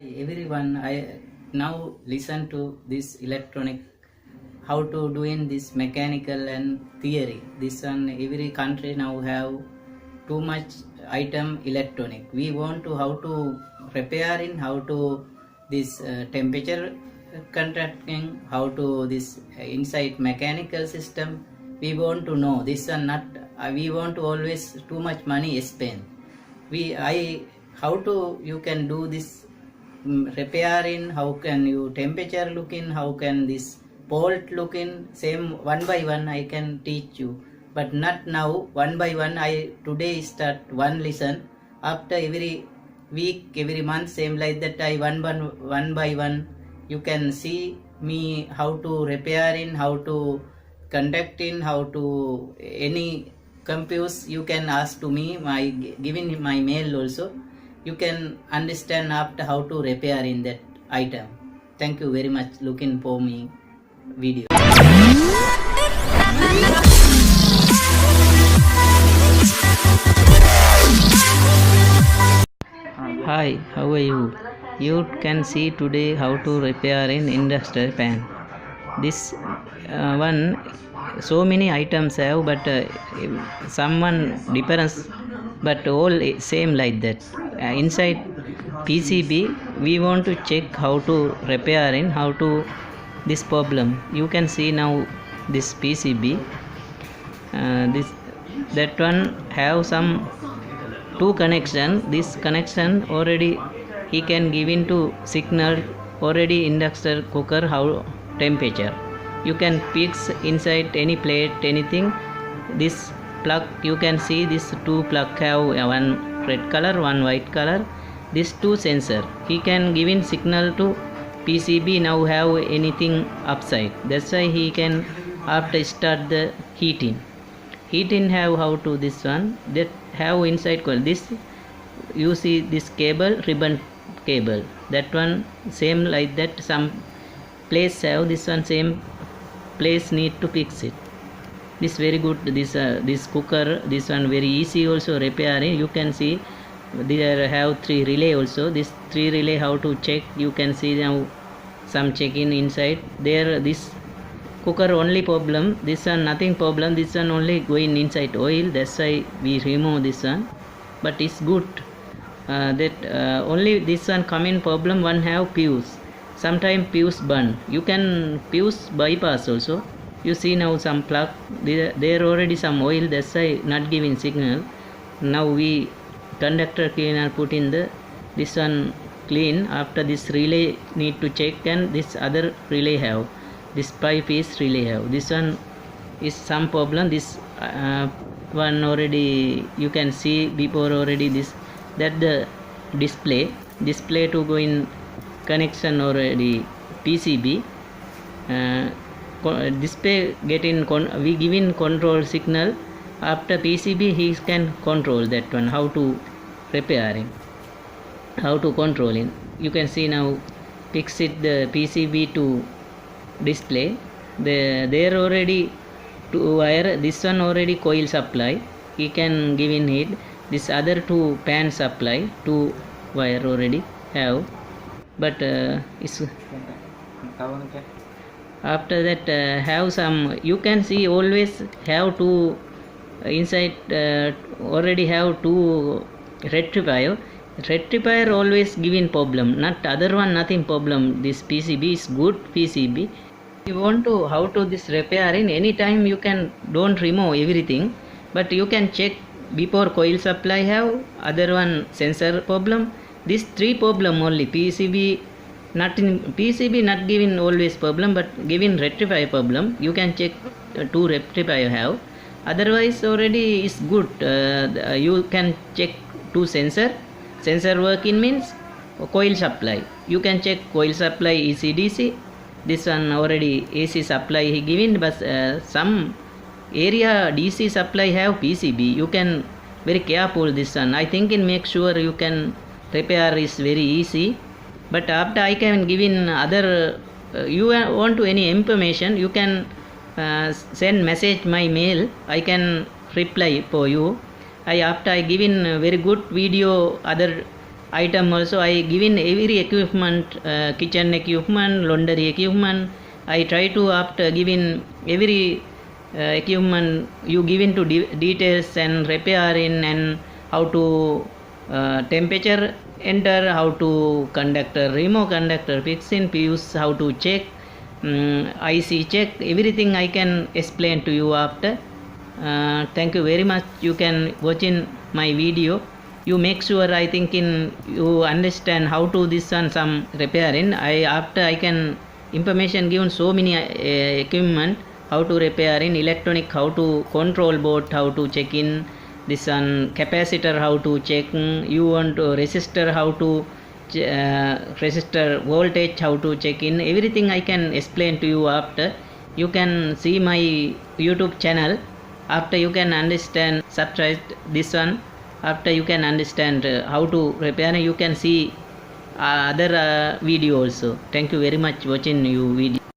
Everyone, I now listen to this electronic, how to do in this mechanical and theory. This one, every country now have too much item electronic. We want to how to repair in, how to this temperature contracting, how to this inside mechanical system. We want to know this one not. We want to always too much money spend. How to you can do this repair in, how can you temperature look in, how can this bolt look in, same one by one I can teach you, but not now one by one. I today start one lesson, after every week every month same like that I one by one you can see me how to repair in, how to conduct in, how to any confuse you can ask to me, my giving my mail also you can understand after how to repair in that item. Thank you very much looking for me video. Hi, how are you? You can see today how to repair in industrial pan. This one so many items have, but someone difference, but all same like that. Inside PCB we want to check how to repair in, how to this problem. You can see now this PCB. This that one have some two connection. This connection already he can give into signal already induction cooker how temperature. You can fix inside any plate anything. This plug you can see this two plug have one red color, one white color. This two sensor he can give in signal to PCB now have anything upside. That's why he can after start the heating have how to this one that have inside coil. This you see this cable ribbon cable, that one same like that. Some place have this one same place need to fix it. This very good. This cooker, this one very easy also repairing. You can see there have three relay also. This three relay how to check, you can see now some check in inside there. This cooker only problem, this one nothing problem, this one only going inside oil, that's why we remove this one. But it's good only this one coming problem. One have fuse, sometime fuse burn, you can fuse bypass also. You see now some plug there already some oil, that's why not giving signal. Now we conductor cleaner put in the this one clean. After this relay need to check, and this other relay have this pipe is relay have. This one is some problem. This one already you can see before already this that the display to go in connection already PCB. Display get in we give in control signal. After PCB he can control that one, how to repairing, how to controlling. You can see now fix it the PCB to display. There already two wire, this one already coil supply he can give in it. This other two pan supply, two wire already have, but after that have some, you can see always have two inside already have two rectifier always giving problem, not other one nothing problem. This PCB is good PCB. You want to how to this repair in any time, you can don't remove everything, but you can check before coil supply have, other one sensor problem. This three problem only. PCB not giving always problem, but giving rectifier problem. You can check two rectifier have, otherwise already is good. You can check two sensor working means coil supply. You can check coil supply AC DC. This one already AC supply he given, but some area DC supply have PCB. You can very careful this one. I think in make sure you can repair is very easy. But after I can give in other you want to any information, you can send message my mail, I can reply for you. After I give in very good video other item also I given every equipment, kitchen equipment, laundry equipment. I try to after giving every equipment you given to details and repair in, and how to temperature enter, how to conductor remove, conductor fixing, fuse how to check, IC check, everything I can explain to you after. Thank you very much. You can watch in my video. You make sure I think in you understand how to this one some repairing. I after I can information given so many equipment how to repair in electronic, how to control board, how to check in this one capacitor, how to check, you want to resistor, how to resistor voltage, how to check in, everything I can explain to you after. You can see my YouTube channel, after you can understand, subscribe this one, after you can understand how to repair, you can see other video also. Thank you very much watching you video.